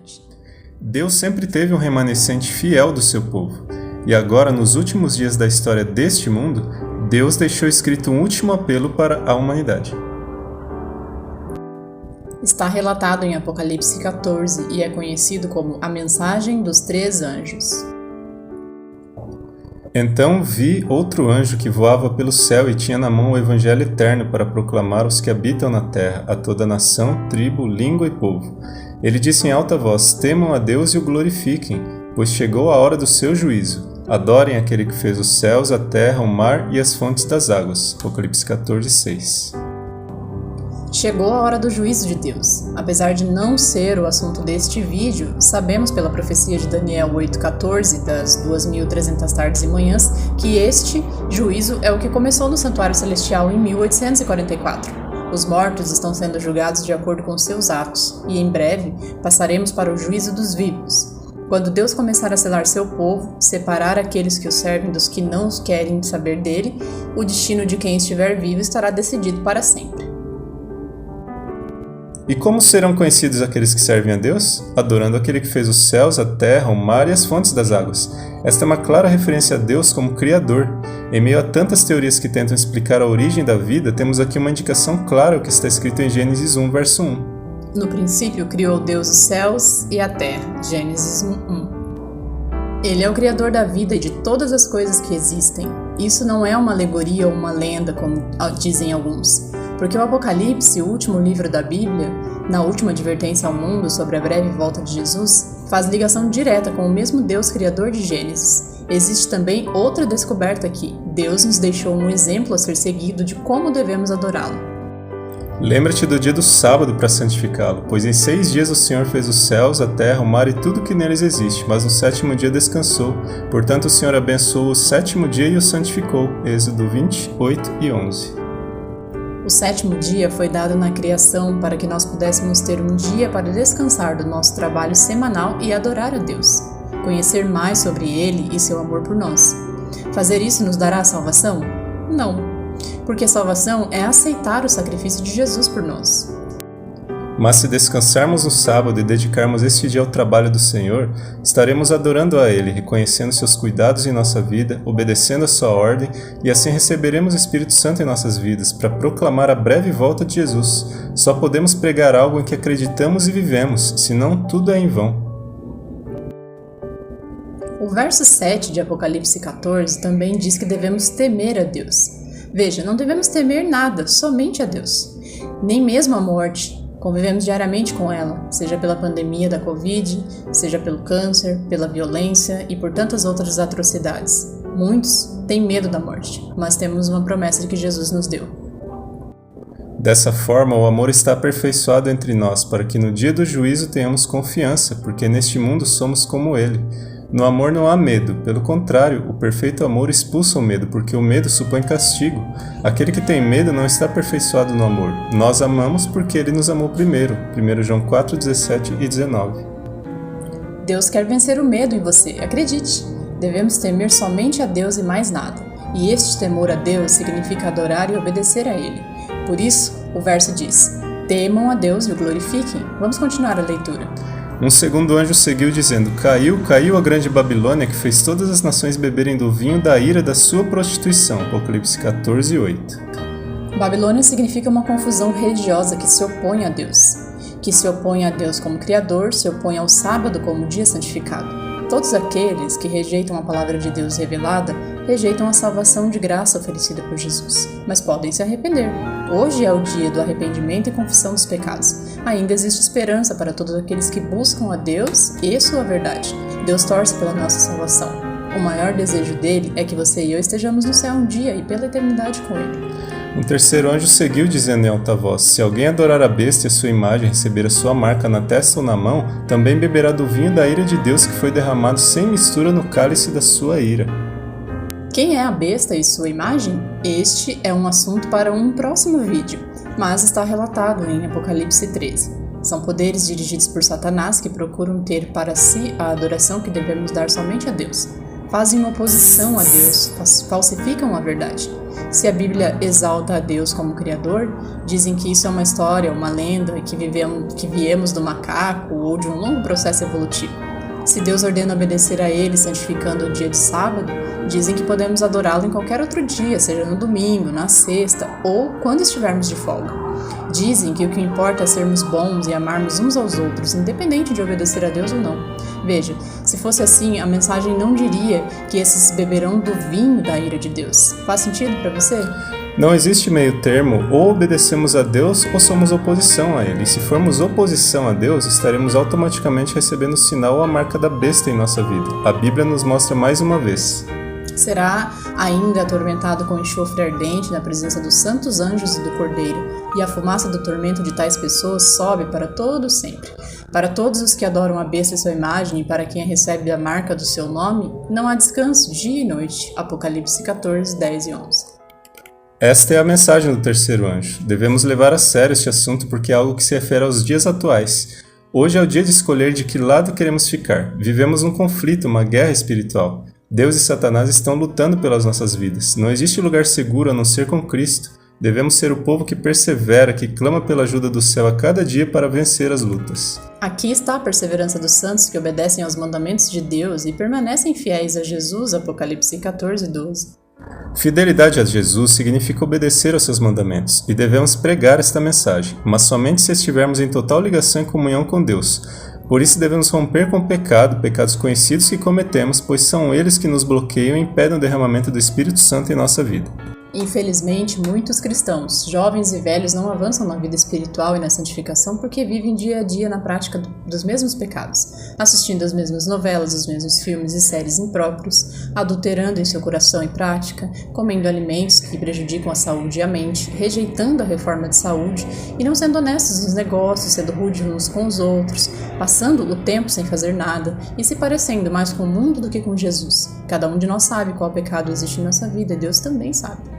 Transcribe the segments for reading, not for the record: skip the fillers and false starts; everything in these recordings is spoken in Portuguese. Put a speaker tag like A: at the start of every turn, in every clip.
A: humanidade.
B: Deus sempre teve um remanescente fiel do seu povo, e agora, nos últimos dias da história deste mundo, Deus deixou escrito um último apelo para a humanidade.
A: Está relatado em Apocalipse 14 e é conhecido como a mensagem dos 3 anjos.
B: Então vi outro anjo que voava pelo céu e tinha na mão o evangelho eterno para proclamar aos que habitam na terra, a toda nação, tribo, língua e povo. Ele disse em alta voz: temam a Deus e o glorifiquem, pois chegou a hora do seu juízo. Adorem aquele que fez os céus, a terra, o mar e as fontes das águas. Apocalipse 14, 6.
A: Chegou a hora do juízo de Deus. Apesar de não ser o assunto deste vídeo, sabemos pela profecia de Daniel 8,14 das 2.300 tardes e manhãs que este juízo é o que começou no Santuário Celestial em 1844. Os mortos estão sendo julgados de acordo com seus atos e em breve passaremos para o juízo dos vivos. Quando Deus começar a selar seu povo, separar aqueles que o servem dos que não querem saber dele, o destino de quem estiver vivo estará decidido para sempre.
B: E como serão conhecidos aqueles que servem a Deus? Adorando aquele que fez os céus, a terra, o mar e as fontes das águas. Esta é uma clara referência a Deus como Criador. Em meio a tantas teorias que tentam explicar a origem da vida, temos aqui uma indicação clara ao que está escrito em Gênesis 1, verso 1.
A: No princípio criou Deus os céus e a terra. Gênesis 1. Ele é o Criador da vida e de todas as coisas que existem. Isso não é uma alegoria ou uma lenda, como dizem alguns. Porque o Apocalipse, o último livro da Bíblia, na última advertência ao mundo sobre a breve volta de Jesus, faz ligação direta com o mesmo Deus criador de Gênesis. Existe também outra descoberta aqui. Deus nos deixou um exemplo a ser seguido de como devemos adorá-lo.
B: Lembra-te do dia do sábado para santificá-lo, pois em 6 dias o Senhor fez os céus, a terra, o mar e tudo que neles existe, mas no 7º dia descansou. Portanto o Senhor abençoou o 7º dia e o santificou. Êxodo 20, 8 e 11.
A: O 7º dia foi dado na criação para que nós pudéssemos ter um dia para descansar do nosso trabalho semanal e adorar a Deus, conhecer mais sobre Ele e seu amor por nós. Fazer isso nos dará a salvação? Não, porque a salvação é aceitar o sacrifício de Jesus por nós.
B: Mas se descansarmos no sábado e dedicarmos este dia ao trabalho do Senhor, estaremos adorando a Ele, reconhecendo seus cuidados em nossa vida, obedecendo a sua ordem, e assim receberemos o Espírito Santo em nossas vidas para proclamar a breve volta de Jesus. Só podemos pregar algo em que acreditamos e vivemos, senão tudo é em vão.
A: O verso 7 de Apocalipse 14 também diz que devemos temer a Deus. Veja, não devemos temer nada, somente a Deus. Nem mesmo a morte. Convivemos diariamente com ela, seja pela pandemia da Covid, seja pelo câncer, pela violência e por tantas outras atrocidades. Muitos têm medo da morte, mas temos uma promessa de que Jesus nos deu.
B: Dessa forma, o amor está aperfeiçoado entre nós, para que no dia do juízo tenhamos confiança, porque neste mundo somos como Ele. No amor não há medo, pelo contrário, o perfeito amor expulsa o medo, porque o medo supõe castigo. Aquele que tem medo não está aperfeiçoado no amor. Nós amamos porque Ele nos amou primeiro. 1 João 4, 17 e 19.
A: Deus quer vencer o medo em você, acredite. Devemos temer somente a Deus e mais nada. E este temor a Deus significa adorar e obedecer a Ele. Por isso, o verso diz: temam a Deus e o glorifiquem. Vamos continuar a leitura.
B: Um segundo anjo seguiu dizendo: Caiu, caiu a grande Babilônia, que fez todas as nações beberem do vinho da ira da sua prostituição. Apocalipse 14, 8.
A: Babilônia significa uma confusão religiosa que se opõe a Deus. Que se opõe a Deus como Criador, se opõe ao sábado como dia santificado. Todos aqueles que rejeitam a palavra de Deus revelada, rejeitam a salvação de graça oferecida por Jesus, mas podem se arrepender. Hoje é o dia do arrependimento e confissão dos pecados. Ainda existe esperança para todos aqueles que buscam a Deus e sua verdade. Deus torce pela nossa salvação. O maior desejo dele é que você e eu estejamos no céu um dia e pela eternidade com ele.
B: Um terceiro anjo seguiu dizendo em alta voz: Se alguém adorar a besta e a sua imagem, receber a sua marca na testa ou na mão, também beberá do vinho da ira de Deus que foi derramado sem mistura no cálice da sua ira.
A: Quem é a besta e sua imagem? Este é um assunto para um próximo vídeo, mas está relatado em Apocalipse 13. São poderes dirigidos por Satanás que procuram ter para si a adoração que devemos dar somente a Deus. fazem oposição a Deus, falsificam a verdade. Se a Bíblia exalta a Deus como Criador, dizem que isso é uma história, uma lenda, que viemos do macaco ou de um longo processo evolutivo. Se Deus ordena obedecer a Ele, santificando o dia de sábado, dizem que podemos adorá-lo em qualquer outro dia, seja no domingo, na sexta ou quando estivermos de folga. Dizem que o que importa é sermos bons e amarmos uns aos outros, independente de obedecer a Deus ou não. Veja, se fosse assim, a mensagem não diria que esses beberão do vinho da ira de Deus. Faz sentido para você?
B: Não existe meio termo, ou obedecemos a Deus ou somos oposição a Ele. E se formos oposição a Deus, estaremos automaticamente recebendo o sinal ou a marca da besta em nossa vida. A Bíblia nos mostra mais uma vez.
A: Será ainda atormentado com enxofre ardente na presença dos santos anjos e do Cordeiro, e a fumaça do tormento de tais pessoas sobe para todo sempre. Para todos os que adoram a besta e sua imagem, e para quem recebe a marca do seu nome, não há descanso dia e noite. Apocalipse 14, 10 e 11.
B: Esta é a mensagem do terceiro anjo. Devemos levar a sério este assunto porque é algo que se refere aos dias atuais. Hoje é o dia de escolher de que lado queremos ficar. Vivemos um conflito, uma guerra espiritual. Deus e Satanás estão lutando pelas nossas vidas. Não existe lugar seguro a não ser com Cristo. Devemos ser o povo que persevera, que clama pela ajuda do céu a cada dia para vencer as lutas.
A: Aqui está a perseverança dos santos que obedecem aos mandamentos de Deus e permanecem fiéis a Jesus, Apocalipse 14, 12.
B: Fidelidade a Jesus significa obedecer aos seus mandamentos, e devemos pregar esta mensagem, mas somente se estivermos em total ligação e comunhão com Deus. Por isso devemos romper com o pecado, pecados conhecidos que cometemos, pois são eles que nos bloqueiam e impedem o derramamento do Espírito Santo em nossa vida.
A: Infelizmente, muitos cristãos, jovens e velhos, não avançam na vida espiritual e na santificação porque vivem dia a dia na prática dos mesmos pecados, assistindo às mesmas novelas, os mesmos filmes e séries impróprios, adulterando em seu coração e prática, comendo alimentos que prejudicam a saúde e a mente, rejeitando a reforma de saúde e não sendo honestos nos negócios, sendo rudes uns com os outros, passando o tempo sem fazer nada e se parecendo mais com o mundo do que com Jesus. Cada um de nós sabe qual pecado existe em nossa vida e Deus também sabe.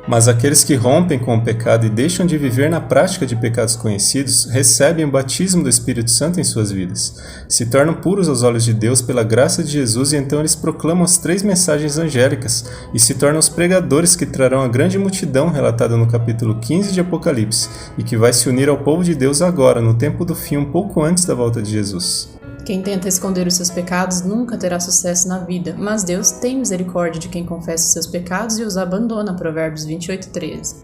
B: Mas aqueles que rompem com o pecado e deixam de viver na prática de pecados conhecidos, recebem o batismo do Espírito Santo em suas vidas. Se tornam puros aos olhos de Deus pela graça de Jesus e então eles proclamam as 3 mensagens angélicas e se tornam os pregadores que trarão a grande multidão relatada no capítulo 15 de Apocalipse e que vai se unir ao povo de Deus agora, no tempo do fim, um pouco antes da volta de Jesus.
A: Quem tenta esconder os seus pecados nunca terá sucesso na vida, mas Deus tem misericórdia de quem confessa os seus pecados e os abandona. Provérbios 28:13.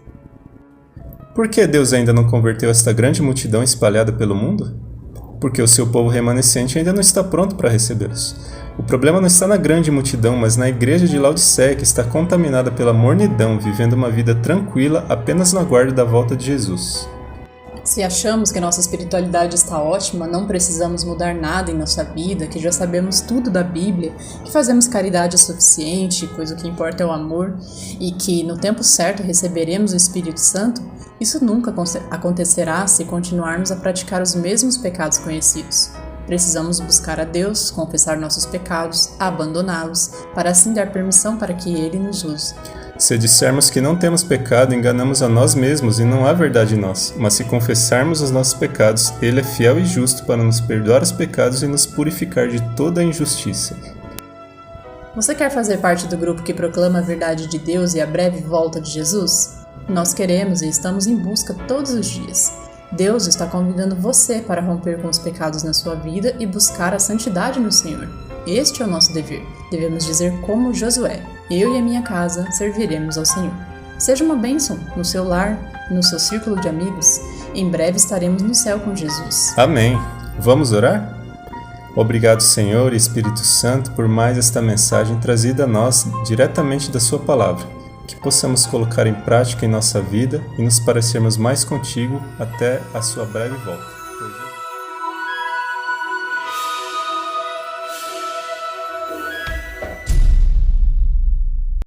B: Por que Deus ainda não converteu esta grande multidão espalhada pelo mundo? Porque o seu povo remanescente ainda não está pronto para recebê-los. O problema não está na grande multidão, mas na igreja de Laodiceia, que está contaminada pela mornidão, vivendo uma vida tranquila apenas na guarda da volta de Jesus.
A: Se achamos que nossa espiritualidade está ótima, não precisamos mudar nada em nossa vida, que já sabemos tudo da Bíblia, que fazemos caridade o suficiente, pois o que importa é o amor, e que no tempo certo receberemos o Espírito Santo, isso nunca acontecerá se continuarmos a praticar os mesmos pecados conhecidos. Precisamos buscar a Deus, confessar nossos pecados, abandoná-los, para assim dar permissão para que Ele nos use.
B: Se dissermos que não temos pecado, enganamos a nós mesmos e não há verdade em nós. Mas se confessarmos os nossos pecados, Ele é fiel e justo para nos perdoar os pecados e nos purificar de toda a injustiça.
A: Você quer fazer parte do grupo que proclama a verdade de Deus e a breve volta de Jesus? Nós queremos e estamos em busca todos os dias. Deus está convidando você para romper com os pecados na sua vida e buscar a santidade no Senhor. Este é o nosso dever. Devemos dizer como Josué: eu e a minha casa serviremos ao Senhor. Seja uma bênção no seu lar, no seu círculo de amigos. Em breve estaremos no céu com Jesus.
B: Amém. Vamos orar? Obrigado, Senhor e Espírito Santo, por mais esta mensagem trazida a nós diretamente da sua palavra. Que possamos colocar em prática em nossa vida e nos parecermos mais contigo até a sua breve volta.